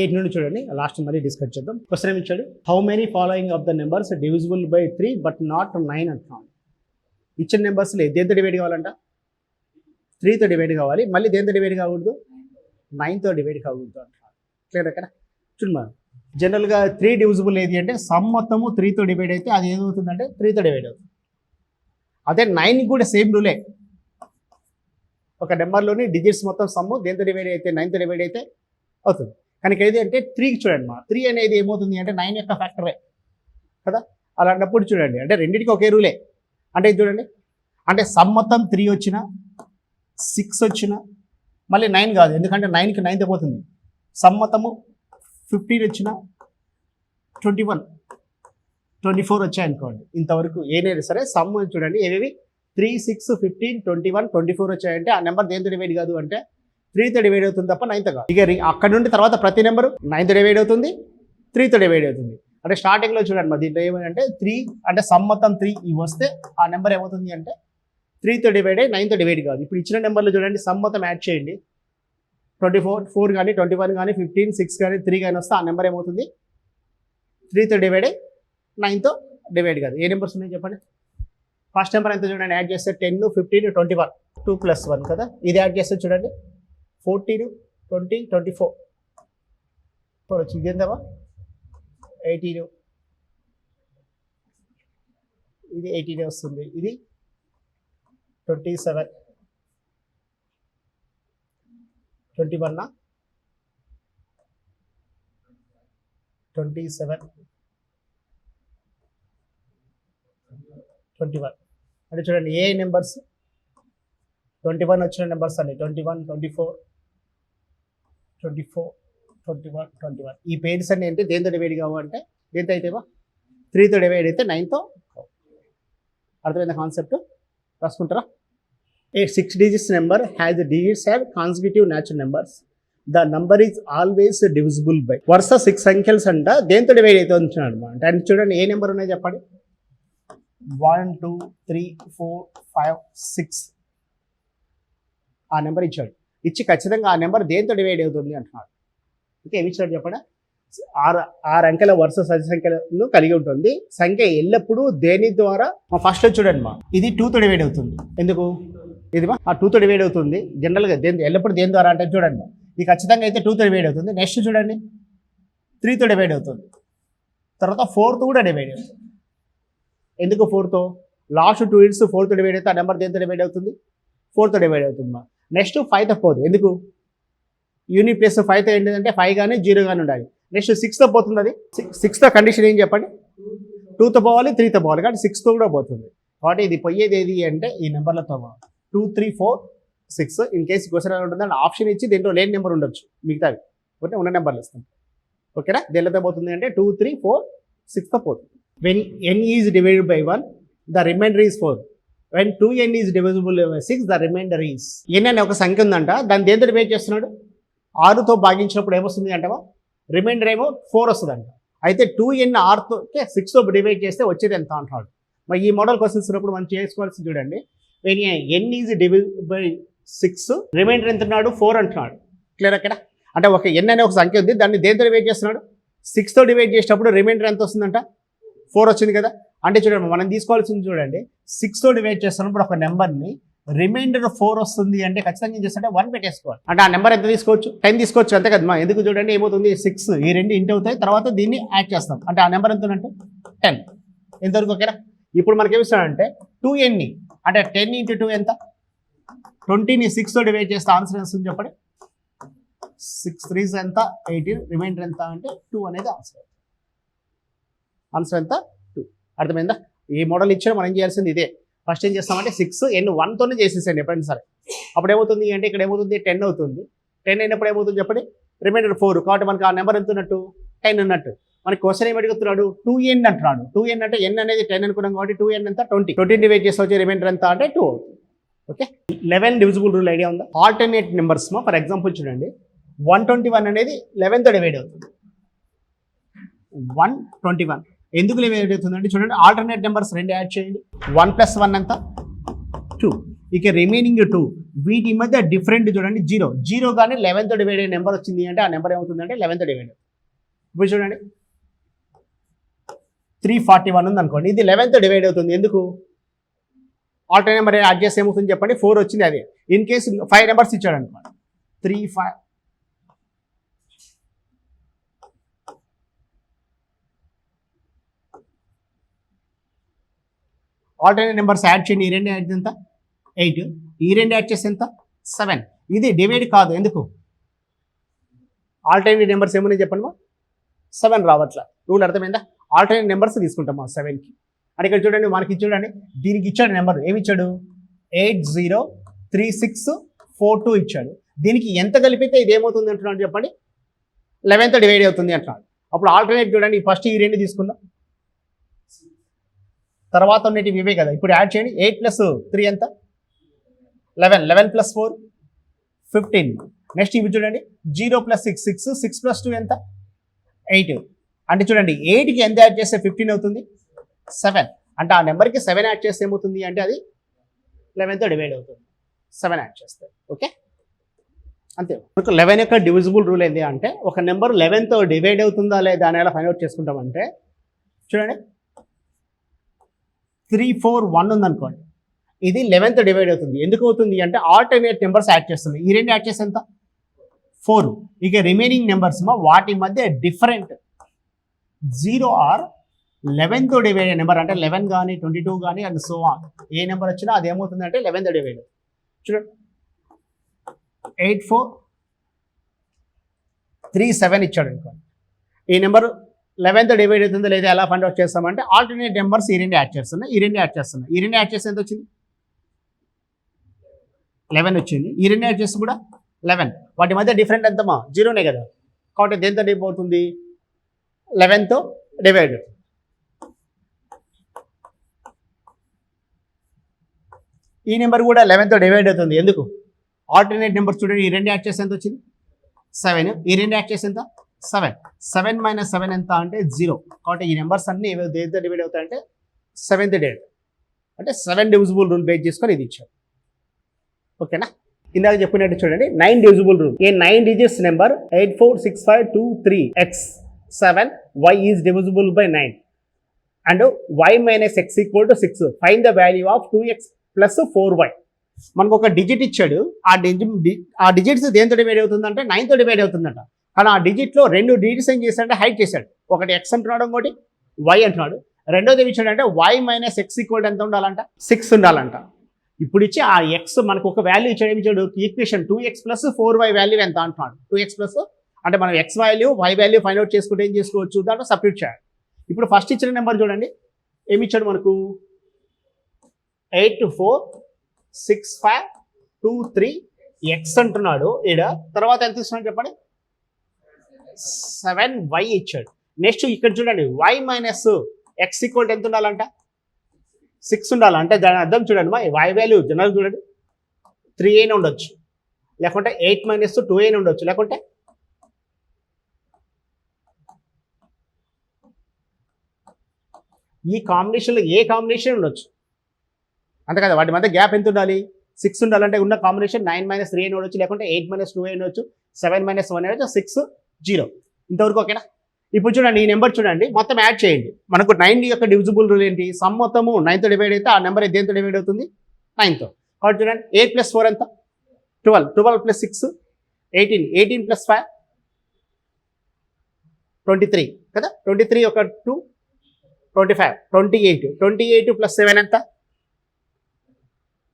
8 నుండి చూడండి, లాస్ట్ మళ్ళీ డిస్కస్ చేద్దాం. క్వశ్చన్ ఏమి ఇచ్చాడు, how many following of the numbers divisible by 3 but not 9 అంటున్నాం. ఇచ్చిన నెంబర్స్లో దేంతో డివైడ్ కావాలంట, 3తో డివైడ్ కావాలి. మళ్ళీ దేంతో డివైడ్ కాకూడదు, 9తో డివైడ్ కాకూడదు అంటున్నాడు. క్లియర్ అక్కడ చూడమ్మా. జనరల్గా 3 డివిజిబుల్ ఏది అంటే సమ్ మొత్తము 3తో డివైడ్ అయితే అది ఏమవుతుందంటే 3తో డివైడ్ అవుతుంది. అదే 9 కూడా సేమ్ రూలే. ఒక నెంబర్లోని డిజిట్స్ మొత్తం సమ్ము దేంతో డివైడ్ అయితే 9తో డివైడ్ అయితే అవుతుంది. కానీ ఏది అంటే 3కి చూడండి మా 3 అనేది ఏమవుతుంది అంటే 9 యొక్క ఫ్యాక్టరే కదా. అలాంటప్పుడు చూడండి అంటే రెండింటికి ఒకే రూలే. అంటే చూడండి అంటే సమ్ మొత్తం 3 వచ్చినా 6 వచ్చినా మళ్ళీ 9 కాదు, ఎందుకంటే 9కి 9తో పోతుంది. సమ్ మొత్తము 15 వచ్చినా 21 24 వచ్చాయనుకోండి. ఇంతవరకు ఏదైనా సరే సమ్ చూడండి ఏవేవి 3 6 15 21 24 వచ్చాయంటే ఆ నెంబర్ దేంతో డివైడ్ కాదు అంటే 3తో డివైడ్ అవుతుంది తప్ప 9తో కాదు. ఇక అక్కడ నుండి తర్వాత ప్రతి నెంబరు 9తో డివైడ్ అవుతుంది, 3తో డివైడ్ అవుతుంది. అంటే స్టార్టింగ్లో చూడండి మరి దీంట్లో ఏమంటే 3 అంటే సమ్ మొత్తం 3 ఇవి వస్తే ఆ నెంబర్ ఏమవుతుంది అంటే 3తో డివైడ్ అయ్యి 9తో డివైడ్ కాదు. ఇప్పుడు ఇచ్చిన నెంబర్లో చూడండి సమ్ మొత్తం యాడ్ చేయండి. 24 కానీ 21 కానీ 15 6 కానీ 3 కానీ వస్తే ఆ నెంబర్ ఏమవుతుంది 3తో డివైడ్ అయ్యి 9తో డివైడ్ కాదు. ఏ నెంబర్స్ ఉన్నాయి చెప్పండి. ఫస్ట్ నెంబర్ ఎంత చూడండి, యాడ్ చేస్తే 10 15 21 2 + 1 కదా. ఇది యాడ్ చేస్తే చూడండి 14 20 24 వచ్చింది. ఏందమ్మా 18 ఇది 18 వస్తుంది. ఇది 27 21 27 21 అంటే చూడండి ఏ నెంబర్స్ 21 వచ్చిన నెంబర్స్ అన్ని 21 24 24 21 21 ఈ పేర్స్ అన్ని అంటే దేంతో డివైడ్ కావాలంటే దేంతో అయితేవా 3తో డివైడ్ అయితే 9తో. అర్థమైంది concept, రాసుకుంటారా. A 6 digits number has the digits have consecutive natural numbers. The number is always divisible by. వరుస 6 సంఖ్యలు అంట దేంతో డివైడ్ అవుతుంది అంటున్నాడు అనమాట. అంటే చూడండి ఏ నెంబర్ ఉన్నాయి చెప్పండి. 1 2 3 4 5 6 ఆ నెంబర్ ఇచ్చాడు. ఇచ్చి ఖచ్చితంగా ఆ నెంబర్ దేంతో డివైడ్ అవుతుంది అంటున్నాడు. ఓకే, ఏమి ఇచ్చాడు చెప్పండి. 6 అంకెల వరుస సరి సంఖ్యలను కలిగి ఉంటుంది. సంఖ్య ఎల్లప్పుడూ దేని ద్వారా ఫస్ట్ చూడండి మా ఇది 2తో డివైడ్ అవుతుంది. ఎందుకు ఇది మా 2తో డివైడ్ అవుతుంది. జనరల్గా ఎల్లప్పుడు దేని ద్వారా అంటే చూడండి ఇది ఖచ్చితంగా అయితే 2తో డివైడ్ అవుతుంది. నెక్స్ట్ చూడండి 3తో డివైడ్ అవుతుంది. తర్వాత 4తో కూడా డివైడ్ అవుతుంది. ఎందుకు 4తో లాస్ట్ 2 digits 4తో డివైడ్ అయితే ఆ నెంబర్ దేంతో డివైడ్ అవుతుంది 4తో డివైడ్ అవుతుంది మా. నెక్స్ట్ 5తో పోదు. ఎందుకు యూనిట్ ప్లస్ 5తో ఏంటంటే 5 కానీ 0 కానీ ఉండాలి. నెక్స్ట్ 6తో పోతుంది. అది 6తో కండిషన్ ఏం చెప్పండి, 2తో పోవాలి 3తో పోవాలి కాబట్టి 6తో కూడా పోతుంది. కాబట్టి ఇది పోయేది ఏది అంటే ఈ నెంబర్లతో 2 3 4 6. ఇన్ కేసు క్వశ్చన్ ఉంటుందంటే ఆప్షన్ ఇచ్చి దీంట్లో లేని నెంబర్ ఉండొచ్చు, మిగతావి ఓకే ఉన్న నెంబర్లు ఇస్తాం. ఓకేనా, దేనితో పోతుంది అంటే 2 3 4 6తో పోతుంది. When n is divided by 1 the remainder is 4. When 2n is divisible by 6 the remainder is. n అనే ఒక సంఖ్య ఉందంట, దాన్ని దేంతో డివైడ్ చేస్తున్నాడు 6తో భాగించినప్పుడు ఏమొస్తుంది అంటవా రిమైండర్ ఏమో 4 వస్తుందంట. అయితే 2n 6తో 6తో డివైడ్ చేస్తే వచ్చేది ఎంత అంటున్నాడు. మరి ఈ మోడల్ క్వశ్చన్స్ ఉన్నప్పుడు మనం చేసుకోవాల్సింది చూడండి. When n is divisible by 6 remainder ఎంత ఉన్నాడు 4 అంటున్నాడు. క్లియర్ అక్కడ అంటే ఒక n అనే ఒక సంఖ్య ఉంది, దాన్ని దేంతో డివైడ్ చేస్తున్నాడు 6తో డివైడ్ చేసేటప్పుడు రిమైండర్ ఎంత వస్తుందంట 4 వచ్చింది కదా. అంటే చూడండి మనం తీసుకోవాల్సింది చూడండి 6తో డివైడ్ చేస్తున్నప్పుడు ఒక నెంబర్ని రిమైండర్ 4 వస్తుంది అంటే ఖచ్చితంగా ఏం చేస్తుంటే 1 పెట్టేసుకోవాలి. అంటే ఆ నెంబర్ ఎంత తీసుకోవచ్చు 10 తీసుకోవచ్చు అంతే కదా. ఎందుకు చూడండి ఏమవుతుంది 6 ఈ రెండు ఇంటి అవుతాయి, తర్వాత దీన్ని యాడ్ చేస్తాం అంటే ఆ నెంబర్ ఎంత అంటే 10 ఎంతవరకు. ఓకేనా, ఇప్పుడు మనకి ఏమిస్తాడంటే 2n అంటే 10 × 2 ఎంత 20ని 6తో డివైడ్ చేస్తే ఆన్సర్ వస్తుంది చెప్పండి. 6 3s ఎంత 18, రిమైండర్ ఎంత అంటే 2 అనేది ఆన్సర్. ఆన్సర్ ఎంత 2. అర్థమైందా. ఈ మోడల్ ఇచ్చిన మనం ఏం చేయాల్సింది ఇదే. ఫస్ట్ ఏం చేస్తామంటే 6 n 1తోనే చేసేసండి ఎప్పుడైనా సరే. అప్పుడు ఏమవుతుంది అంటే ఇక్కడ ఏమవుతుంది 10 అవుతుంది. 10 అయినప్పుడు ఏమవుతుంది చెప్పండి రిమైండర్ 4. కాబట్టి మనకి ఆ నెంబర్ ఎంత ఉన్నట్టు 10 ఉన్నట్టు. మనకి క్వశ్చన్ ఏమి అడుగుతున్నాడు 2n అంటున్నాడు. 2n అంటే n అనేది 10 అనుకున్నాం కాబట్టి 2n ఎంత 20. 20 డివైడ్ చేస్తే వచ్చే రిమైండర్ ఎంత అంటే 2 అవుతుంది. ఓకే, 11 డివిజిబుల్ రూల్ ఐడియా ఉందా. ఆల్టర్నేట్ నెంబర్స్ ఫర్ ఎగ్జాంపుల్ చూడండి 121 అనేది 11తో డివైడ్ అవుతుంది. 121 ఎందుకు డివైడ్ అవుతుంది అంటే చూడండి ఆల్టర్నేట్ నెంబర్స్ 2 యాడ్ చేయండి. 1 + 1 ఎంత 2. ఇక రిమైనింగ్ 2 వీటి మధ్య డిఫరెంట్ చూడండి 0 కానీ 11తో డివైడ్ అయ్యే నెంబర్ వచ్చింది అంటే ఆ నెంబర్ ఏమవుతుంది అంటే 11తో డివైడ్ అవుతుంది. ఇప్పుడు చూడండి 341 ఉంది అనుకోండి, ఇది 11తో డివైడ్ అవుతుంది. ఎందుకు? ఆల్టర్నేట్ నెంబర్ యాడ్ చేస్తే ఏమవుతుంది చెప్పండి, 4 వచ్చింది. అదే ఇన్ కేసు 5 నెంబర్స్ ఇచ్చాడు అనుకోండి, 3 5 ఆల్టర్నేట్ నెంబర్స్ యాడ్ చేయండి. ఈ రెండు యాడ్ ఎంత 8, ఈ రెండు యాడ్ చేస్తే ఎంత 7. ఇది డివైడ్ కాదు. ఎందుకు? ఆల్టర్నేట్ నెంబర్స్ ఏమని చెప్పండి మా 7 రావట్లా. రూల్ అర్థమైందా? ఆల్టర్నేట్ నెంబర్స్ తీసుకుంటాం మా 7కి. అంటే ఇక్కడ చూడండి మనకి చూడండి దీనికి ఇచ్చాడు నెంబర్ ఏమి ఇచ్చాడు 803642 ఇచ్చాడు. దీనికి ఎంత కలిపితే ఇది ఏమవుతుంది అంటున్నాడు చెప్పండి 11తో డివైడ్ అవుతుంది అంటున్నాడు. అప్పుడు ఆల్టర్నేట్ చూడండి ఫస్ట్ ఈ రెండు తీసుకుందాం, తర్వాత ఉన్నటివి ఇవే కదా. ఇప్పుడు యాడ్ చేయండి 8 + 3 ఎంత 11, 11 + 4 15. నెక్స్ట్ ఇవి చూడండి 0 + 6 6, 6 + 2 ఎంత 8. అంటే చూడండి 8కి ఎంత యాడ్ చేస్తే 15 అవుతుంది 7. అంటే ఆ నెంబర్కి 7 యాడ్ చేస్తే ఏమవుతుంది అంటే అది 11తో డివైడ్ అవుతుంది 7 యాడ్ చేస్తే. ఓకే అంతే. మనకు 11 యొక్క డివిజిబుల్ రూల్ ఏంటి అంటే ఒక నెంబర్ 11తో డివైడ్ అవుతుందా లేదా అని ఎలా ఫైండ్ అవుట్ చేసుకుంటామంటే చూడండి 341 ఉందనుకోండి, ఇది 11తో డివైడ్ అవుతుంది. ఎందుకు అవుతుంది అంటే ఆల్టర్నేట్ నెంబర్స్ యాడ్ చేస్తుంది. ఈ రెండు యాడ్ చేస్తే ఎంత 4. ఇక రిమైనింగ్ నెంబర్స్ వాటి మధ్య డిఫరెంట్ 0 ఆర్ 11తో డివైడ్ నెంబర్ అంటే 11 కానీ 22 కానీ and so on a number వచ్చినా అది ఏమవుతుంది అంటే 11తో డివైడ్. చూడండి 8437 ఇచ్చాడు అనుకోండి, ఈ నెంబర్ 11తో డివైడ్ అవుతుందో లేదా ఎలా ఫైండ్ అవుట్ చేస్తామంటే ఆల్టర్నేట్ నెంబర్స్ ఈ రెండు యాడ్ చేస్తున్నాయి, ఈ రెండు యాడ్ చేస్తున్నాయి. ఈ రెండు యాడ్ చేస్తే ఎంత వచ్చింది 11 వచ్చింది. ఈ రెండు యాడ్ చేస్తే కూడా 11. వాటి మధ్య డిఫరెంట్ ఎంతమా 0నే కదా. కాబట్టి దేంతో డివైడ్ అవుతుంది 11తో డివైడ్. ఈ నెంబర్ కూడా 11తో డివైడ్ అవుతుంది. ఎందుకు? ఆల్టర్నేట్ నెంబర్ చూడండి ఈ రెండు యాడ్ చేస్తే ఎంత వచ్చింది 7, ఈ రెండు యాడ్ చేస్తే ఎంత 7. 7 - 7 ఎంత అంటే 0. కాబట్టి ఈ నెంబర్స్ అన్ని దేంతో డివైడ్ అవుతాయంటే 7తో డివైడ్. అంటే 7 డివిజిబుల్ రూల్ బేస్ చేసుకొని ఇది ఇచ్చారు. ఓకేనా? ఇందాక చెప్పినట్టు చూడండి 9 divisible rule. A 9 digits number 846523x7 y is divisible by 9 and y - x = 6. Find the value of 2x + 4y. మనకు ఒక డిజిట్ ఇచ్చాడు, ఆ డిజిట్స్ దేంతో డివైడ్ అవుతుందంటే 9తో డివైడ్ అవుతుందంట. కానీ ఆ డిజిట్లో 2 డిజిట్స్ ఏం చేశాడంటే హైడ్ చేశాడు. ఒకటి x అంటున్నాడు, ఇంకోటి y అంటున్నాడు. రెండోది ఏమి ఇచ్చాడంటే y - x = ఎంత ఉండాలంట 6 ఉండాలంట. ఇప్పుడు ఇచ్చి ఆ x మనకు ఒక వాల్యూ ఇచ్చాడు. ఏమి ఇచ్చాడు ఈక్వేషన్ 2x + 4y వాల్యూ ఎంత అంటున్నాడు. 2x + అంటే మనం x value y value find out చేసుకుంటే ఏం చేసుకోవచ్చు దాంట్లో సబ్స్టిట్యూట్ చేయాలి. ఇప్పుడు ఫస్ట్ ఇచ్చిన నెంబర్ చూడండి ఏమి ఇచ్చాడు మనకు 846523x అంటున్నాడు. ఈడ తర్వాత ఎంత ఇస్తున్నాడు చెప్పండి 7y ఇచ్చాడు. నెక్స్ట్ ఇక్కడ చూడండి y - x = ఎంత ఉండాలంట 6 ఉండాలి. అంటే దాని అర్థం చూడండి మా y వాల్యూ జనరల్ చూడండి 3 అయినా ఉండొచ్చు, లేకుంటే 8 - 2 అయినా ఉండొచ్చు, లేకుంటే ఈ కాంబినేషన్లో ఏ కాంబినేషన్ ఉండొచ్చు. అంతే కదా. వాటి మధ్య గ్యాప్ ఎంత ఉండాలి 6 ఉండాలంటే ఉన్న కాంబినేషన్ 9 - 3 అయినా ఉండొచ్చు, లేకుంటే 8 - 2 అయినా ఉండొచ్చు, 7 - 1 అయినా 6 0. ఇంతవరకు ఓకేనా? ఇప్పుడు చూడండి ఈ నెంబర్ చూడండి మొత్తం యాడ్ చేయండి. మనకు 9 యొక్క డివిజిబుల్ రూల్ ఏంటి సమ్ మొత్తము 9తో డివైడ్ అయితే ఆ నెంబర్ దేంతో డివైడ్ అవుతుంది 9తో. కాబట్టి చూడండి 8 + 4 ఎంత 12, 12 + 6 18, 18 + 5 23 కదా. 23 ఒక 2 25, 28, 28 + 7 ఎంత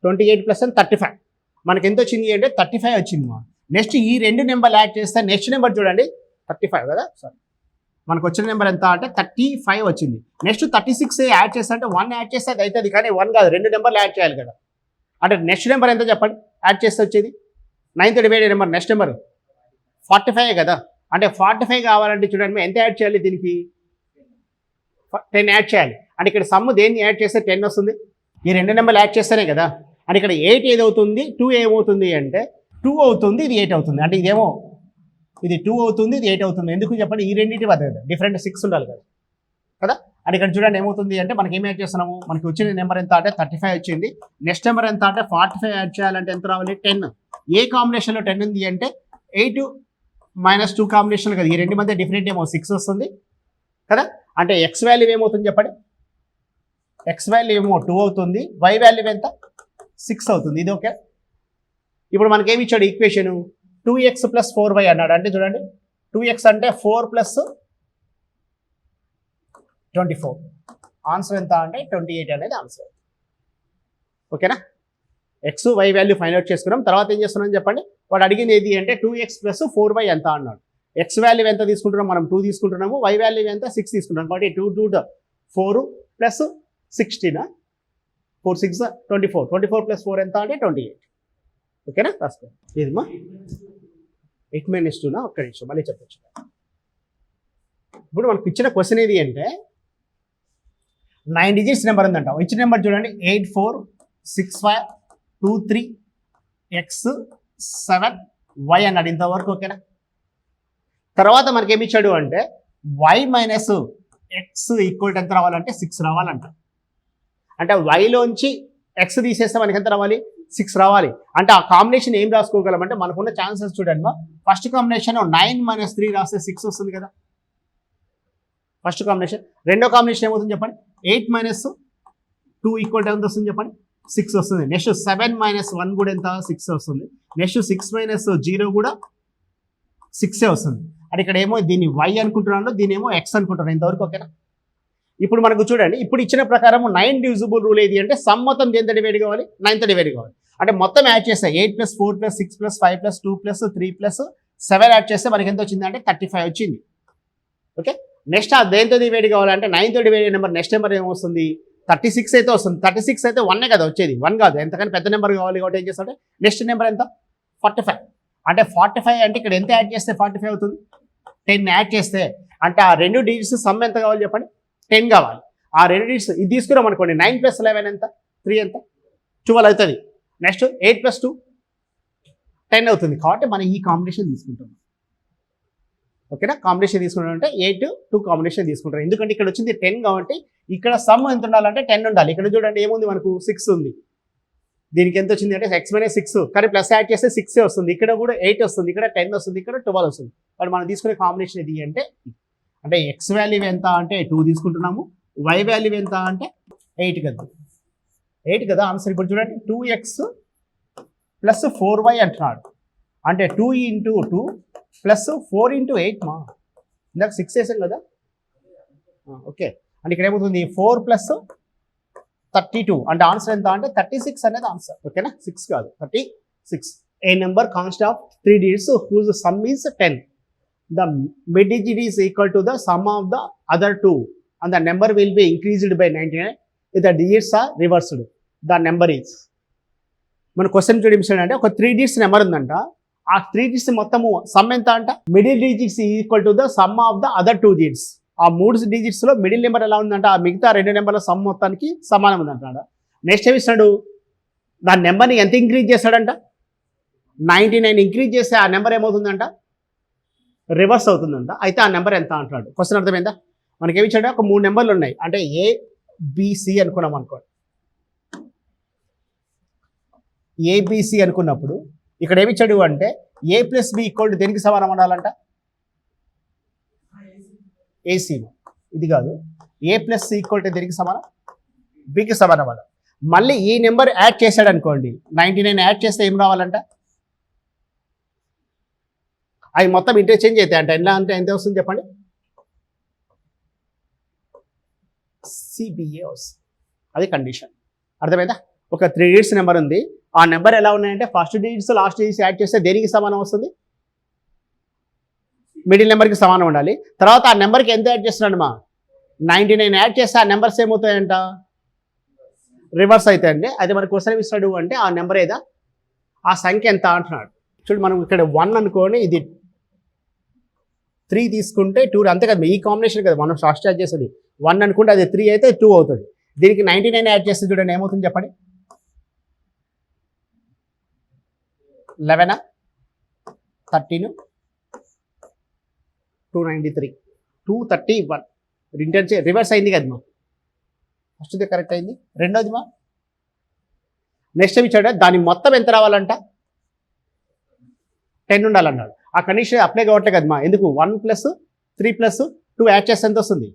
28 + 7 35. మనకి ఎంత వచ్చింది అంటే 35 వచ్చింది. నెక్స్ట్ ఈ రెండు నెంబర్లు యాడ్ చేస్తే నెక్స్ట్ నెంబర్ చూడండి 35 కదా. సారీ మనకు వచ్చిన నెంబర్ ఎంత అంటే 35 వచ్చింది. నెక్స్ట్ 36 యాడ్ చేస్తే అంటే 1 యాడ్ చేస్తే అది అవుతుంది, కానీ 1 కాదు, 2 నెంబర్లు యాడ్ చేయాలి కదా. అంటే నెక్స్ట్ నెంబర్ ఎంత చెప్పండి యాడ్ చేస్తే వచ్చేది 9తో డివైడ్ నెంబర్ నెక్స్ట్ నెంబర్ 45 కదా. అంటే 45 కావాలంటే చూడండి ఎంత యాడ్ చేయాలి దీనికి 10 యాడ్ చేయాలి. అంటే ఇక్కడ సమ్ దేన్ని యాడ్ చేస్తే 10 వస్తుంది, ఈ రెండు నెంబర్లు యాడ్ చేస్తేనే కదా. అంటే ఇక్కడ 8 ఏదవుతుంది 2 ఏమవుతుంది అంటే 2 అవుతుంది, ఇది 8 అవుతుంది. అంటే ఇదేమో ఇది 2 అవుతుంది, ఇది 8 అవుతుంది. ఎందుకు చెప్పండి ఈ రెండింటి మధ్య డిఫరెంట్ 6 ఉండాలి కదా కదా. అండ్ ఇక్కడ చూడండి ఏమవుతుంది అంటే మనకి ఏం యాడ్ చేస్తున్నాము, మనకి వచ్చిన నెంబర్ ఎంత అంటే 35 వచ్చింది. నెక్స్ట్ నెంబర్ ఎంత అంటే 45 యాడ్ చేయాలంటే ఎంత రావాలి 10. ఏ కాంబినేషన్లో 10 ఉంది అంటే 8 - 2 కాంబినేషన్ కదా, ఈ రెండు మధ్య డిఫరెంట్ ఏమో 6 వస్తుంది కదా. అంటే ఎక్స్ వాల్యూ ఏమవుతుంది చెప్పండి, ఎక్స్ వాల్యూ ఏమో 2 అవుతుంది, వై వాల్యూ ఎంత 6 అవుతుంది. ఇది ఓకే. ఇప్పుడు మనకి ఏమి ఇచ్చాడు ఈక్వేషన్ 2x + 4y అన్నాడు. అంటే చూడండి 2x అంటే 4 + 24, ఆన్సర్ ఎంత అంటే 28 అనేది ఆన్సర్. ఓకేనా, X Y value find out చేసుకున్నాం. తర్వాత ఏం చేస్తున్నాం చెప్పండి, వాడు అడిగింది ఏది అంటే 2x + 4y ఎంత అన్నాడు. ఎక్స్ వాల్యూ ఎంత తీసుకుంటున్నాం మనం 2 తీసుకుంటున్నాము, వై వాల్యూ ఎంత 6 తీసుకుంటున్నాం. కాబట్టి 2 2 4 + 16 4 6 24, 24 + 4 ఎంత అంటే 28. ఓకేనా, రాసుకో. ఏదిమా 8 - 2 ఒక్క నిమిషం మళ్ళీ చెప్పచ్చు. ఇప్పుడు మనకు ఇచ్చిన క్వశ్చన్ ఏది అంటే 9 డిజిట్స్ నెంబర్ ఉందంట. ఇచ్చిన నెంబర్ చూడండి 846523x7y అన్నాడు. ఇంతవరకు ఓకేనా. తర్వాత మనకి ఏమి ఇచ్చాడు అంటే y - x = ఎంత రావాలంటే 6 రావాలంట. అంటే వైలోంచి ఎక్స్ తీసేస్తే మనకి ఎంత రావాలి 6 రావాలి. అంటే ఆ కాంబినేషన్ ఏం రాసుకోగలమంటే మనకున్న ఛాన్సెస్ చూడండి. ఫస్ట్ కాంబినేషన్ 9 - 3 రాస్తే 6 వస్తుంది కదా, ఫస్ట్ కాంబినేషన్. రెండో కాంబినేషన్ ఏమవుతుంది చెప్పండి 8 - 2 = ఎంత వస్తుంది చెప్పండి 6 వస్తుంది. నెక్స్ట్ 7 - 1 కూడా ఎంత 6 వస్తుంది. నెక్స్ట్ 6 - 0 కూడా 6 వస్తుంది. అంటే ఇక్కడ ఏమో దీన్ని y అనుకుంటున్నాను, దీని ఏమో x అనుకుంటున్నాను. ఇంతవరకు ఓకేనా. ఇప్పుడు మనకు చూడండి, ఇప్పుడు ఇచ్చిన ప్రకారం 9 డివిజిబుల్ రూల్ ఏది అంటే సమ్ మొత్తం దేంతో డివైడ్ కావాలి 9తో డివైడ్ కావాలి. అంటే మొత్తం యాడ్ చేస్తే 8 + 4 + 6 + 5 + 2 + 3 + 7 యాడ్ చేస్తే మనకి ఎంత వచ్చింది అంటే 35 వచ్చింది. ఓకే, నెక్స్ట్ ఆ దేంతో డివైడ్ కావాలంటే 9తో డివైడ్ నెంబర్ నెక్స్ట్ నెంబర్ ఏమొస్తుంది 36 అయితే వస్తుంది. 36 అయితే 1 కదా వచ్చేది, 1 కాదు, ఎంతకని పెద్ద నెంబర్ కావాలి. కాబట్టి ఏం చేస్తామంటే నెక్స్ట్ నెంబర్ ఎంత 45. అంటే 45 అంటే ఇక్కడ ఎంత యాడ్ చేస్తే 45 అవుతుంది 10 యాడ్ చేస్తే. అంటే ఆ రెండు డిజిట్స్ సమ్ ఎంత కావాలి చెప్పండి 10 కావాలి. ఆ రెండు డిజిట్స్ ఇది తీసుకున్నాం అనుకోండి 9 + 11 ఎంత 3 ఎంత 12 అవుతుంది. నెక్స్ట్ 8 + 2 10 అవుతుంది. కాబట్టి మనం ఈ కాంబినేషన్ తీసుకుంటాం. ఓకేనా, కాంబినేషన్ తీసుకుంటాం అంటే 8 2 కాంబినేషన్ తీసుకుంటాం. ఎందుకంటే ఇక్కడ వచ్చింది 10 కాబట్టి ఇక్కడ సమ్ ఎంత ఉండాలంటే 10 ఉండాలి. ఇక్కడ చూడండి ఏముంది మనకు 6 ఉంది, దీనికి ఎంత వచ్చింది అంటే x - 6 కానీ ప్లస్ యాడ్ చేస్తే 6 వస్తుంది. ఇక్కడ కూడా 8 వస్తుంది, ఇక్కడ 10 వస్తుంది, ఇక్కడ 12 వస్తుంది. బట్ మనం తీసుకునే కాంబినేషన్ ఇది అంటే ఎక్స్ వాల్యూ ఎంత అంటే 2 తీసుకుంటున్నాము, వై వాల్యూ ఎంత అంటే 8 కదా, 8 కదా ఆన్సర్. ఇప్పుడు చూడండి 2x + 4y అంటున్నాడు. అంటే 2 × 2 + 4 × 8 మా ఇందాక 6 వేసాం కదా. ఓకే, అంటే ఇక్కడ ఏమవుతుంది 4 + 32 అంటే ఆన్సర్ ఎంత అంటే 36 అనేది ఆన్సర్. ఓకేనా, 6 కాదు 36. A number consist of 3 digits whose sum is 10. The mid digit is equal to the sum of the other two and the number will be increased by 99 if the digits are reversed. The number is మన question చూడండి అంటే ఒక 3 digits number ఉందంట. ఆ 3 digits మొత్తము some ఎంత అంట middle digits equal to the sum of the other 2 digits. ఆ 3 digits లో మిడిల్ నెంబర్ ఎలా ఉందంట ఆ మిగతా 2 నెంబర్ల సమ్ మొత్తానికి సమానం ఉందంటాడు. నెక్స్ట్ ఏమి ఇస్తాడు దాని నెంబర్ని ఎంత ఇంక్రీజ్ చేస్తాడంట 99 ఇంక్రీజ్ చేస్తే ఆ నెంబర్ ఏమవుతుందంట రివర్స్ అవుతుందంట. అయితే ఆ నెంబర్ ఎంత అంటున్నాడు. క్వశ్చన్ అర్థమైందా. మనకి ఏమి ఇచ్చాడు ఒక 3 నెంబర్లు ఉన్నాయి. అంటే ABC అనుకున్నాం అనుకోండి, ABC అనుకున్నప్పుడు ఇక్కడ ఏమి ఇచ్చాడు అంటే A + B = దేనికి సమానం అనాలంట AC. ఇది కాదు A + C = దేనికి సమానం Bకి సమానం అవ్వాలి. మళ్ళీ ఈ నెంబర్ యాడ్ చేశాడు అనుకోండి 99 యాడ్ చేస్తే ఏం రావాలంట అవి మొత్తం ఇంటర్చేంజ్ అవుతాయి. అంటే ఎలా అంటే ఎంత వస్తుంది చెప్పండి CBA వస్తుంది. అది కండిషన్. అర్థమైందా. ఒక 3 digits నెంబర్ ఉంది. ఆ నెంబర్ ఎలా ఉన్నాయంటే first digits last digits add చేస్తే దేనికి సమానం వస్తుంది మిడిల్ నెంబర్కి సమానం ఉండాలి. తర్వాత ఆ నెంబర్కి ఎంత యాడ్ చేస్తున్నాడు 99 యాడ్ చేస్తే ఆ నెంబర్స్ ఏమవుతాయంట రివర్స్ అవుతాయండి. అయితే మనకు క్వశ్చన్ ఇస్తాడు అంటే ఆ నెంబర్ ఏదా ఆ సంఖ్య ఎంత అంటున్నాడు. చూడు మనం ఇక్కడ 1 అనుకోని ఇది 3 తీసుకుంటే 2 అంతే కదా ఈ కాంబినేషన్ కదా మనం ఫస్ట్ యాడ్ చేసేది 1 అనుకుంటే అది 3 అయితే 2 అవుతుంది. దీనికి 99 యాడ్ చేస్తే చూడండి ఏమవుతుంది చెప్పండి 11 13 293 231 రివర్స్ అయింది కదమ్మా. ఫస్ట్ది కరెక్ట్ అయింది. రెండోది మా నెక్స్ట్ టైం ఇచ్చాడు దాని మొత్తం ఎంత రావాలంట 10 ఉండాలన్నాడు. ఆ కండిషన్ అప్లై కావట్లేదు కదమ్మా. ఎందుకు 1 + 3 + 2 యాడ్ చేస్తే ఎంత వస్తుంది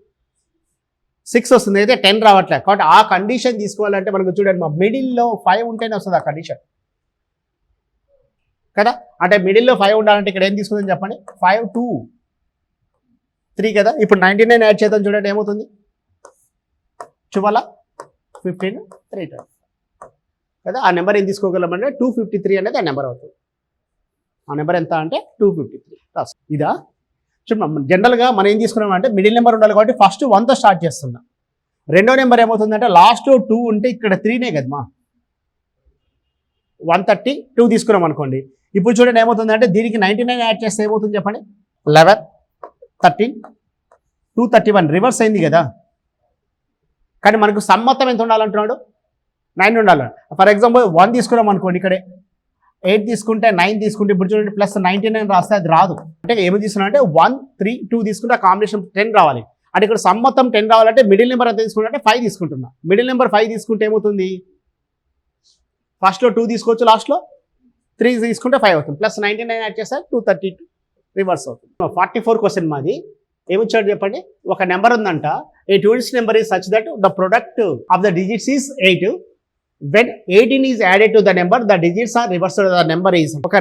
6 వస్తుంది. అయితే 10 రావట్లేదు. కాబట్టి ఆ కండిషన్ తీసుకోవాలంటే మనకు చూడండి మా మిడిల్లో 5 ఉంటేనే వస్తుంది ఆ కండిషన్ కదా. అంటే మిడిల్లో 5 ఉండాలంటే ఇక్కడ ఏం తీసుకుందని చెప్పండి 5 2 3 కదా. ఇప్పుడు 99 యాడ్ చేద్దాం చూడండి ఏమవుతుంది 12 15 3 కదా. ఆ నెంబర్ ఏం తీసుకోగలమంటే 253 అనేది ఆ నెంబర్ అవుతుంది. ఆ నెంబర్ ఎంత అంటే 253. ఇదా చూడండి జనరల్గా మనం ఏం తీసుకున్నామంటే మిడిల్ నెంబర్ ఉండాలి కాబట్టి ఫస్ట్ 1తో స్టార్ట్ చేస్తున్నాం. రెండో నెంబర్ ఏమవుతుందంటే లాస్ట్లో 2 ఉంటే ఇక్కడ 3నే కదమ్మా 132 తీసుకున్నాం అనుకోండి. ఇప్పుడు చూడండి ఏమవుతుందంటే దీనికి 99 యాడ్ చేస్తే ఏమవుతుంది చెప్పండి 11 13 231 రివర్స్ అయింది కదా. కానీ మనకు సమ్ మొత్తం ఎంత ఉండాలంటున్నాడు 9 ఉండాలి. ఫర్ ఎగ్జాంపుల్ 1 తీసుకున్నాం అనుకోండి ఇక్కడ 8 తీసుకుంటే 9 తీసుకుంటే ఇప్పుడు చూడండి +99 రాస్తే అది రాదు. అంటే ఏమి తీసుకున్నా అంటే 1 3 2 తీసుకుంటే ఆ కాంబినేషన్ 10 రావాలి. అంటే ఇక్కడ సమ్ మొత్తం 10 రావాలంటే మిడిల్ నెంబర్ ఎంత తీసుకుంటే 5 తీసుకుంటున్నా. మిడిల్ నెంబర్ 5 తీసుకుంటే ఏమవుతుంది ఫస్ట్లో 2 తీసుకోవచ్చు లాస్ట్లో 3 తీసుకుంటే 5 అవుతుంది. +99 యాడ్ చేస్తే 232 రివర్స్ అవుతుంది. 44 క్వశ్చన్ మాది ఏమొచ్చాడు చెప్పండి. ఒక నెంబర్ ఉందంట a two digit number is such that the product of the digits is 8. when 18 is added to the number the digits are reversed to the number is. ఒక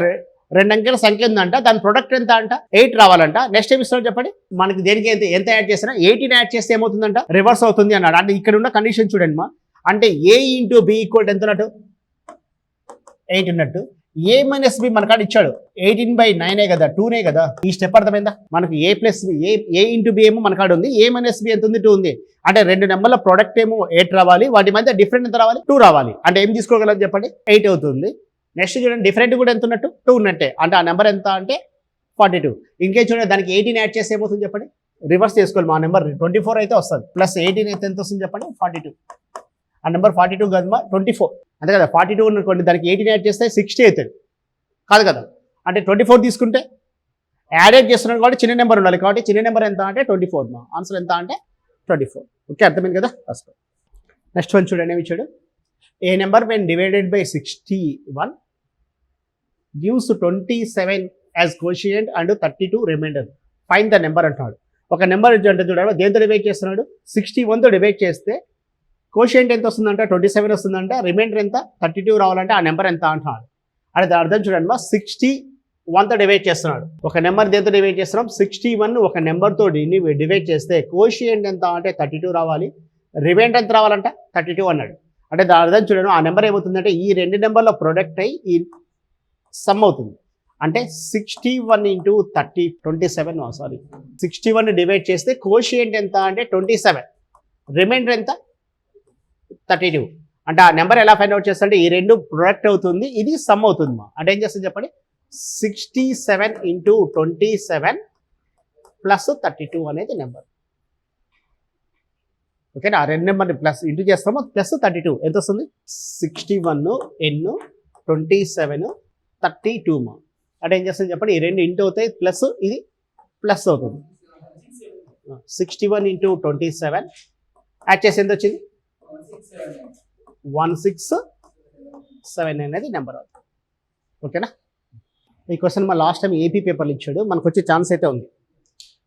2 అంకెల సంఖ్య ఉందంట దాని ప్రొడక్ట్ ఎంత అంట 8 రావాలంట. నెక్స్ట్ ఏమి ఇస్తాడు చెప్పండి మనకి దేనికి ఎంత యాడ్ చేసినా 18 యాడ్ చేస్తే ఏమవుతుందంట రివర్స్ అవుతుంది అన్నాడు. అంటే ఇక్కడ ఉన్న కండిషన్ చూడండి మా అంటే A × B = ఎంత ఉన్నట్టు 8 ఉన్నట్టు. A - B మనకాడ ఇచ్చాడు 18/9 కదా 2నే కదా. ఈ స్టెప్ అర్థమైందా మనకు A × B ఏమో మనకాడ ఉంది. A - B ఎంత ఉంది 2 ఉంది. అంటే 2 నెంబర్ల ప్రొడక్ట్ ఏమో 8 రావాలి వాటి మధ్య డిఫరెంట్ ఎంత రావాలి 2 రావాలి. అంటే ఏం తీసుకోగలం చెప్పండి 8 అవుతుంది. నెక్స్ట్ చూడండి డిఫరెంట్ కూడా ఎంత ఉన్నట్టు 2 ఉన్నట్టే. అంటే ఆ నెంబర్ ఎంత అంటే 42. ఇంకే చూడండి దానికి 18 యాడ్ చేస్తే ఏమవుతుంది చెప్పండి రివర్స్ చేసుకోవాలి. మా నెంబర్ 24 అయితే వస్తుంది +18 అయితే ఎంత వస్తుంది చెప్పండి 42. ఆ నెంబర్ 42 కదమ్మా 24 అంతే కదా. 42 అనుకోండి దానికి 18 యాడ్ చేస్తే 60 అవుతుంది కాదు కదా. అంటే 24 తీసుకుంటే యాడ్ చేస్తున్నాడు కాబట్టి చిన్న నెంబర్ ఉండాలి కాబట్టి చిన్న నెంబర్ ఎంత అంటే 24. మా ఆన్సర్ ఎంత అంటే 24. ఓకే అర్థమైంది కదా. ఫస్ట్ నెక్స్ట్ వన్ చూడండి ఏమి ఇచ్చాడు. A number when divided by 61 gives 27 as quotient and 32 remainder. Find the number అంటున్నాడు. ఒక నెంబర్ అంటే చూడండి దేంతో డివైడ్ చేస్తున్నాడు 61తో డివైడ్ చేస్తే కోషియంట్ ఎంత వస్తుందంటే 27 వస్తుందంటే రిమైండర్ ఎంత 32 రావాలంటే ఆ నెంబర్ ఎంత అంటున్నాడు. అంటే అర్థం చూడండి మా 61తో డివైడ్ చేస్తున్నాడు. ఒక నెంబర్ దేంతో డివైడ్ చేస్తున్నాం 61 ఒక నెంబర్తో డివైడ్ చేస్తే కోషియంట్ ఎంత అంటే 32 రావాలి రిమైండర్ ఎంత రావాలంట 32 అన్నాడు. అంటే దాని అర్థం చూడండి ఆ నెంబర్ ఏమవుతుందంటే ఈ 2 నెంబర్ల ప్రొడక్ట్ అయ్యి ఈ సమ్ అవుతుంది. అంటే 61 × 27 సారీ 61 డివైడ్ చేస్తే కోషియంట్ ఎంత అంటే 27 రిమైండర్ ఎంత 32. అంటే ఆ నెంబర్ ఎలా ఫైండ్ అవుట్ చేస్తా అంటే ఈ 2 ప్రొడక్ట్ అవుతుంది ఇది సమ్ అవుతుంది మా. అంటే ఏం చేస్తుంది చెప్పండి 67 × 27 + 32 అనేది నెంబర్. ఓకేనా. ఆ 2 నెంబర్ని ప్లస్ ఇంటూ చేస్తాము +32 ఎంత వస్తుంది 61 N 27 32 మా. అంటే ఏం చేస్తుంది చెప్పండి ఈ 2 ఇంటూ అవుతాయి ప్లస్ ఇది ప్లస్ అవుతుంది 61 × 27 యాడ్ చేసి ఎంత వచ్చింది 167 అనేది నెంబర్ అవుతుంది. ఓకేనా. ఈ క్వశ్చన్ మా లాస్ట్ టైం ఏపీ పేపర్లు ఇచ్చాడు మనకు వచ్చే ఛాన్స్ అయితే ఉంది.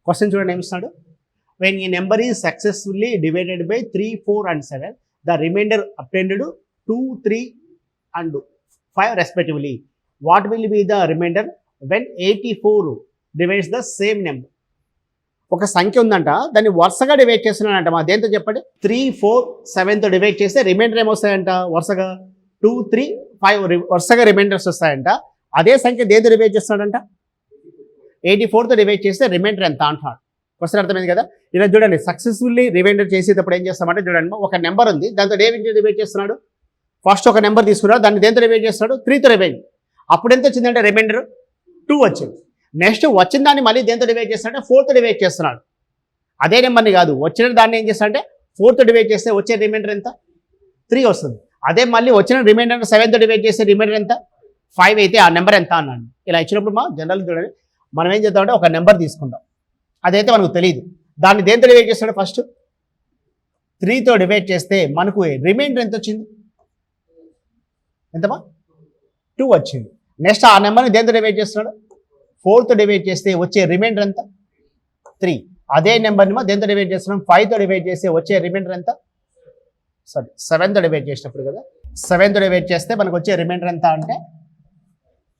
క్వశ్చన్ చూడండి ఏమి ఇస్తాడు. వెన్ ఈ number is successfully divided by 3 4 and 7 the remainder obtained 2 3 and 5 respectively what will be the remainder when 84 divides the same number. ఒక సంఖ్య ఉందంట దాన్ని వరుసగా డివైడ్ చేస్తున్నాడంట మా దేంతో చెప్పండి 3 4 7తో డివైడ్ చేస్తే రిమైండర్ ఏమొస్తాయంట వరుసగా 2 3 5 వరుసగా రిమైండర్స్ వస్తాయంట. అదే సంఖ్య దేంతో డివైడ్ చేస్తున్నాడంట 84తో డివైడ్ చేస్తే రిమైండర్ ఎంత అంటున్నాడు. క్వశ్చన్ అర్థమైంది కదా. ఇలా చూడండి సక్సెస్ఫుల్లీ రిమైండర్ చేసేటప్పుడు ఏం చేస్తామంటే చూడండి ఒక నెంబర్ ఉంది దాంతో ఏమిటి డివైడ్ చేస్తున్నాడు ఫస్ట్ ఒక నెంబర్ తీసుకున్నాడు దాన్ని దేంతో డివైడ్ చేస్తున్నాడు 3తో డివైడ్. అప్పుడు ఎంత వచ్చిందంటే రిమైండర్ 2 వచ్చింది. నెక్స్ట్ వచ్చిన దాన్ని మళ్ళీ దేంతో డివైడ్ చేస్తున్నాడంటే 4తో డివైడ్ చేస్తున్నాడు. అదే నెంబర్ని కాదు వచ్చిన దాన్ని ఏం చేస్తాడంటే 4తో డివైడ్ చేస్తే వచ్చే రిమైండర్ ఎంత 3 వస్తుంది. అదే మళ్ళీ వచ్చిన రిమైండర్ 7తో డివైడ్ చేస్తే రిమైండర్ ఎంత 5 అయితే ఆ నెంబర్ ఎంత అన్నాడు. ఇలా ఇచ్చినప్పుడు మా జనరల్ చూడండి మనం ఏం చేద్దామంటే ఒక నెంబర్ తీసుకుంటాం అదైతే మనకు తెలియదు దాన్ని దేంతో డివైడ్ చేస్తాడు ఫస్ట్ 3తో డివైడ్ చేస్తే మనకు రిమైండర్ ఎంత వచ్చింది ఎంతమా 2 వచ్చింది. నెక్స్ట్ ఆ నెంబర్ని దేంతో డివైడ్ చేస్తున్నాడు 4తో డివైడ్ చేస్తే వచ్చే రిమైండర్ ఎంత 3. అదే నెంబర్ని దేంతో డివైడ్ చేస్తున్నాం 5తో డివైడ్ చేస్తే వచ్చే రిమైండర్ ఎంత 7తో డివైడ్ చేసినప్పుడు కదా 7తో డివైడ్ చేస్తే మనకు వచ్చే రిమైండర్ ఎంత అంటే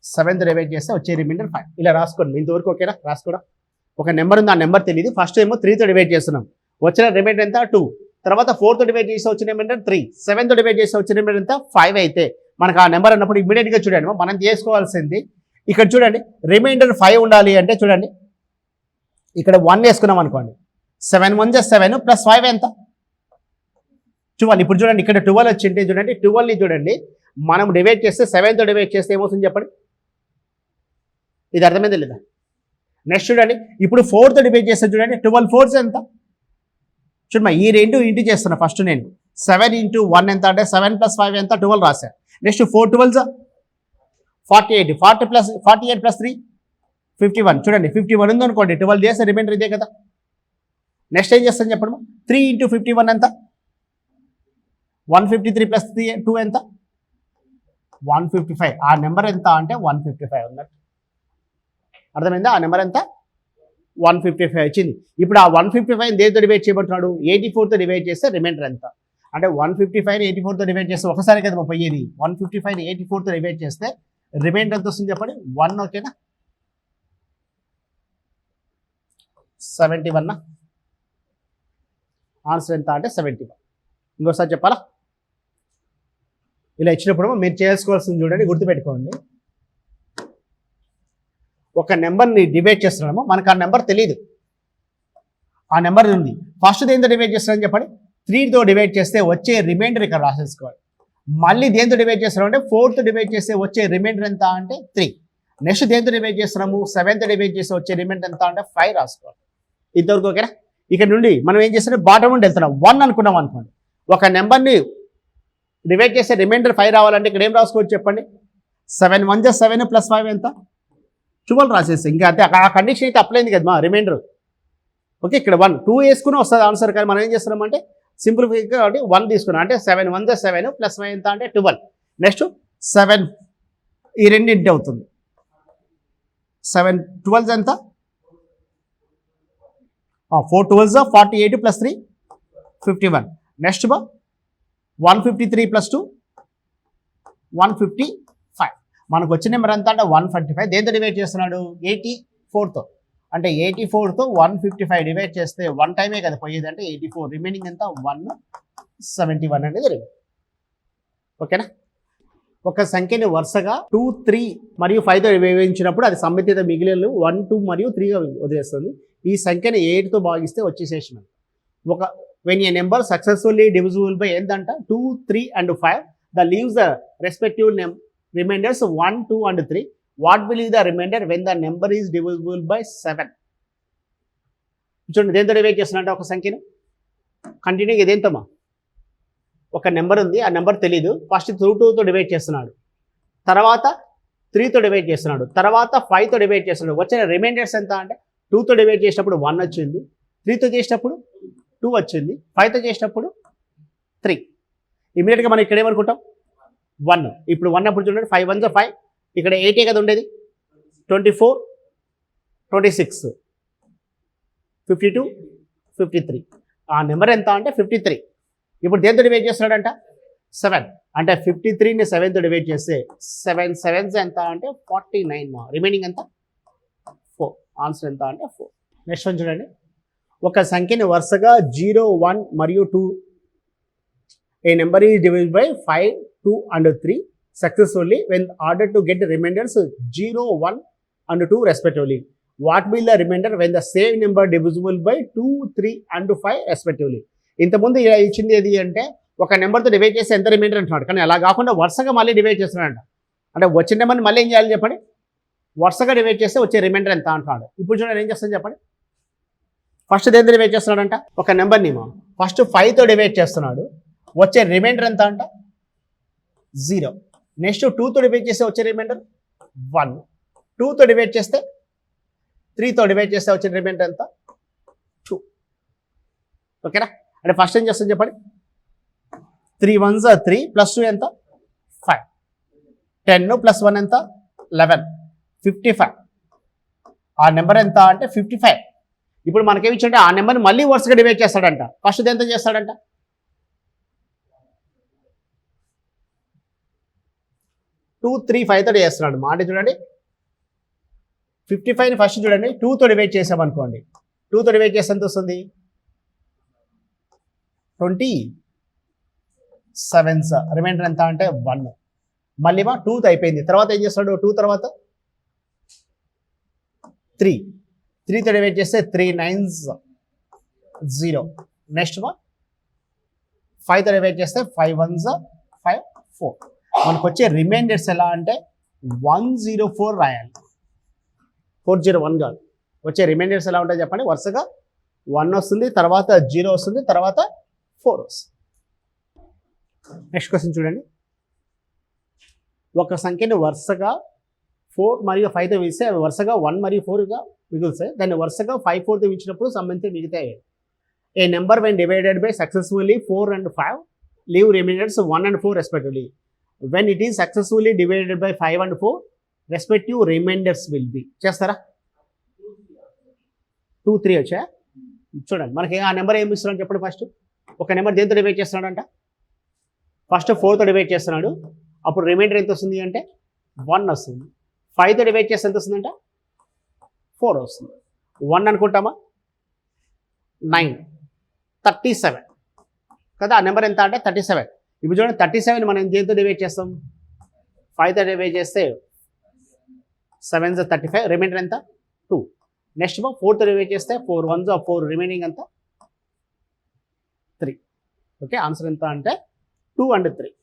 7తో డివైడ్ చేస్తే వచ్చే రిమైండర్ 5. ఇలా రాసుకోండి ఇంతవరకు ఓకేనా రాసుకోవడం. ఒక నెంబర్ ఉంది ఆ నెంబర్ తెలియదు, ఫస్ట్ ఏమో 3తో డివైడ్ చేస్తున్నాం వచ్చిన రిమైండర్ ఎంత 2, తర్వాత 4తో డివైడ్ చేస్తే వచ్చిన రిమైండర్ 3, 7తో డివైడ్ చేస్తే వచ్చిన రిమైండర్ ఎంత 5 అయితే మనకు ఆ నెంబర్ అన్నప్పుడు ఇమీడియట్గా చూడండి మనం చేసుకోవాల్సింది ఇక్కడ చూడండి రిమైండర్ 5 ఉండాలి అంటే చూడండి ఇక్కడ 1 వేసుకున్నాం అనుకోండి 7 1 7 ప్లస్ 5 ఎంత 12. ఇప్పుడు చూడండి ఇక్కడ 12 వచ్చింటే చూడండి 12ని చూడండి మనం డివైడ్ చేస్తే 7తో డివైడ్ చేస్తే ఏమవుతుంది చెప్పండి, ఇది అర్థమైంది లేదా. నెక్స్ట్ చూడండి ఇప్పుడు 4తో డివైడ్ చేస్తే చూడండి 12 4 ఎంత చూడమ్మా ఈ రెండు ఇంటూ చేస్తున్నా ఫస్ట్ నేను 7 ఇంటూ 1 ఎంత అంటే 7 ప్లస్ 5 ఎంత 12 రాశాను. నెక్స్ట్ 4 12 48 48 ప్లస్ 3 51 చూడండి 51 ఉంది అనుకోండి 12 చేస్తే రిమైండర్ ఇదే కదా. నెక్స్ట్ ఏం చేస్తాను చెప్పండి 3 ఇంటూ 51 ఎంత 153 ప్లస్ 2 ఎంత 155. ఆ నెంబర్ ఎంత అంటే 155 ఉన్నట్టు అర్థమైందా. ఆ నెంబర్ ఎంత 155 వచ్చింది. ఇప్పుడు ఆ 155 దేనితో డివైడ్ చేయబడుతున్నాడు 84తో డివైడ్ చేస్తే రిమైండర్ ఎంత అంటే 155ని 84తో డివైడ్ చేస్తే ఒకసారి కదా పోయేది 155ని 84తో డివైడ్ చేస్తే రిమైండర్ ఎంత వస్తుంది చెప్పండి 1. ఓకేనా 71 ఆన్సర్ ఎంత అంటే 71. ఇంకోసారి చెప్పాలా ఇలా ఇచ్చినప్పుడు మీరు చేసుకోవాల్సింది చూడండి గుర్తుపెట్టుకోండి. ఒక నెంబర్ని డివైడ్ చేస్తున్నాము మనకు ఆ నెంబర్ తెలియదు, ఆ నెంబర్ ఉంది ఫస్ట్ దేంతో డివైడ్ చేస్తున్నామని చెప్పండి 3తో డివైడ్ చేస్తే వచ్చే రిమైండర్ ఇక్కడ రాసేసుకోవాలి. మళ్ళీ దేంతో డివైడ్ చేస్తున్నాం అంటే 4తో డివైడ్ చేస్తే వచ్చే రిమైండర్ ఎంత అంటే 3. నెక్స్ట్ దేంతో డివైడ్ చేస్తున్నాము 7తో డివైడ్ చేస్తే వచ్చే రిమైండర్ ఎంత అంటే 5 రాసుకోవాలి. ఇంతవరకు ఓకేనా. ఇక్కడ నుండి మనం ఏం చేస్తాం బాటమ్ నుండి వెళ్తున్నాం 1 అనుకున్నాం అనుకోండి ఒక నెంబర్ని డివైడ్ చేస్తే రిమైండర్ 5 రావాలంటే ఇక్కడ ఏం రాసుకోవచ్చు చెప్పండి 7 1 7 ప్లస్ 5 ఎంత 12 రాసేసి ఇంకా అంతే. ఆ కండిషన్ అయితే అప్లై అయింది కదా మా రిమైండర్ ఓకే. ఇక్కడ 1 2 వేసుకుని వస్తుంది ఆన్సర్, కానీ మనం ఏం చేస్తున్నామంటే సింప్లిఫై కాబట్టి 1 తీసుకున్నాం అంటే 7 1 7 ప్లస్ 5 ఎంత అంటే 12. నెక్స్ట్ 7 ఈ రెండింటి అవుతుంది 7 12 ఎంత 4 12 48 ప్లస్ 3 51. Next 153 plus 2 155. మనకు వచ్చిన నెంబర్ ఎంత అంటే 145. దేంతో డివైడ్ చేస్తున్నాడు 84తో అంటే 84తో 155 డివైడ్ చేస్తే 1 టైమే కదా పోయేది అంటే 84 రిమైనింగ్ ఎంత 171 అనేది రిమైనింగ్. ఓకేనా. ఒక సంఖ్యని వరుసగా 2 3 మరియు 5తో విభజించినప్పుడు అది సమ్మితిత మిగిలిన 1 2 మరియు 3గా వదిలేస్తుంది. ఈ సంఖ్యని 8తో భాగిస్తే వచ్చే శేషం ఒక when a number successfully divisible by ఎంతంట 2 3 and 5 the leaves the respective remainders 1 2 and 3. What will the remainder when the number is divisible by 7. చూడండి దేంతో డివైడ్ చేస్తున్నట్టు ఒక సంఖ్యను కంటిన్యూగా దేంతోమా ఒక నెంబర్ ఉంది ఆ నెంబర్ తెలీదు ఫస్ట్ 2తో డివైడ్ చేస్తున్నాడు, తర్వాత 3తో డివైడ్ చేస్తున్నాడు, తర్వాత 5తో డివైడ్ చేస్తున్నాడు. వచ్చిన రిమైండర్స్ ఎంత అంటే 2తో డివైడ్ చేసినప్పుడు 1 వచ్చింది, 3తో చేసినప్పుడు 2 వచ్చింది, 5తో చేసినప్పుడు 3. ఇమీడియట్గా మనం ఇక్కడ ఏమనుకుంటాం 1. ఇప్పుడు 1 అప్పుడు చూడండి 5 1 5 ఇక్కడ 8 కదా ఉండేది 24 26 52 53. ఆ నెంబర్ ఎంత అంటే 53. ఇప్పుడు దేంతో డివైడ్ చేస్తున్నాడంట 7 అంటే 53ని 7తో డివైడ్ చేస్తే 7 7 ఎంత అంటే 49. రిమైనింగ్ ఎంత 4. ఆన్సర్ ఎంత అంటే 4. నెక్స్ట్ వన్ చూడండి. ఒక సంఖ్యని వరుసగా 0 1 మరియు 2 a number is divide by 5 2 and 3 successfully when order to get the remainders 0 1 and 2 respectively. What will the remainder when the same number divisible by 2 3 and 5 respectively. ఇంతకుముందు ఇలా ఇచ్చింది ఏది అంటే ఒక నెంబర్తో డివైడ్ చేస్తే ఎంత రిమైండర్ అంటున్నాడు, కానీ అలా కాకుండా వరుసగా మళ్ళీ డివైడ్ చేస్తున్నాడంట. అంటే వచ్చిన నెంబర్ని మళ్ళీ ఏం చేయాలి చెప్పండి వరుసగా డివైడ్ చేస్తే వచ్చే రిమైండర్ ఎంత అంటున్నాడు. ఇప్పుడు చూడండి ఏం చేస్తాను చెప్పండి. ఫస్ట్ దేంతో డివైడ్ చేస్తున్నాడంట ఒక నెంబర్ని ఫస్ట్ 5తో డివైడ్ చేస్తున్నాడు, వచ్చే రిమైండర్ ఎంత అంట 0. నెక్స్ట్ 2తో డివైడ్ చేస్తే వచ్చే రిమైండర్ 1. 2తో డివైడ్ చేస్తే 3తో డివైడ్ చేస్తే వచ్చే రిమైండర్ ఎంత 2. ఓకేనా? అంటే ఫస్ట్ ఏం చేస్తాను చెప్పండి, 3 1s 3 ప్లస్ 2 ఎంత 5, 10 ప్లస్ 1 ఎంత 11, 55. ఆ నెంబర్ ఎంత అంటే 55. ఇప్పుడు మనకేమి ఇచ్చాడంటే ఆ నెంబర్ని మళ్ళీ వరుసగా డివైడ్ చేస్తాడంట. ఫస్ట్ ఎంత చేస్తాడంట 2 3 5 తోటి చేస్తున్నాడు. మాట చూడండి, 55ని ఫస్ట్ చూడండి 2తో డివైడ్ చేసామనుకోండి, 2తో డివైడ్ చేస్తే ఎంత వస్తుంది 27. రిమైండర్ ఎంత అంటే 1. మళ్ళీ 2తో అయిపోయింది. తర్వాత ఏం చేస్తాడు 2 తర్వాత 3, 3తో డివైడ్ చేస్తే 3 9s 0. నెక్స్ట్ 5తో డివైడ్ చేస్తే 5 1s 5 4. మనకు వచ్చే రిమైండర్స్ ఎలా అంటే 104 రాయాలి, 401 కాదు. వచ్చే రిమైండర్స్ ఎలా ఉంటాయి చెప్పండి, వరుసగా 1 వస్తుంది, తర్వాత 0 వస్తుంది, తర్వాత 4 వస్తుంది. నెక్స్ట్ క్వశ్చన్ చూడండి, ఒక సంఖ్యను వరుసగా 4 మరియు 5తో వేస్తే అవి వరుసగా 1 మరియు 4గా మిగులుతాయి. దాన్ని వరుసగా 5 4తో ఇచ్చినప్పుడు సంబంధిత మిగతాయి. A number when divided by successfully 4 and 5 leave remainders 1 and 4 respectively. When it is successfully divided by 5 and 4 respective remainders will be. చేస్తారా? 2 3 వచ్చా? చూడండి మనకి ఆ నెంబర్ ఏమి ఇస్తున్నాడు చెప్పండి. ఫస్ట్ ఒక నెంబర్ దేంతో డివైడ్ చేస్తున్నాడంట, ఫస్ట్ 4తో డివైడ్ చేస్తున్నాడు. అప్పుడు రిమైండర్ ఎంత వస్తుంది అంటే 1 వస్తుంది. 5తో డివైడ్ చేస్తే ఎంత వస్తుందంట 4 వస్తుంది. 1 అనుకుంటామా 9 37 కదా. ఆ నెంబర్ ఎంత అంటే 37. ఇప్పుడు చూడండి 37 మనం దేంతో డివైడ్ చేస్తాం, 5తో డివైడ్ చేస్తే 7s 35, రిమైండర్ ఎంత 2. నెక్స్ట్ 4తో డివైడ్ చేస్తే 4 1s 4, రిమైనింగ్ ఎంత 3. ఓకే, ఆన్సర్ ఎంత అంటే 2 and 3.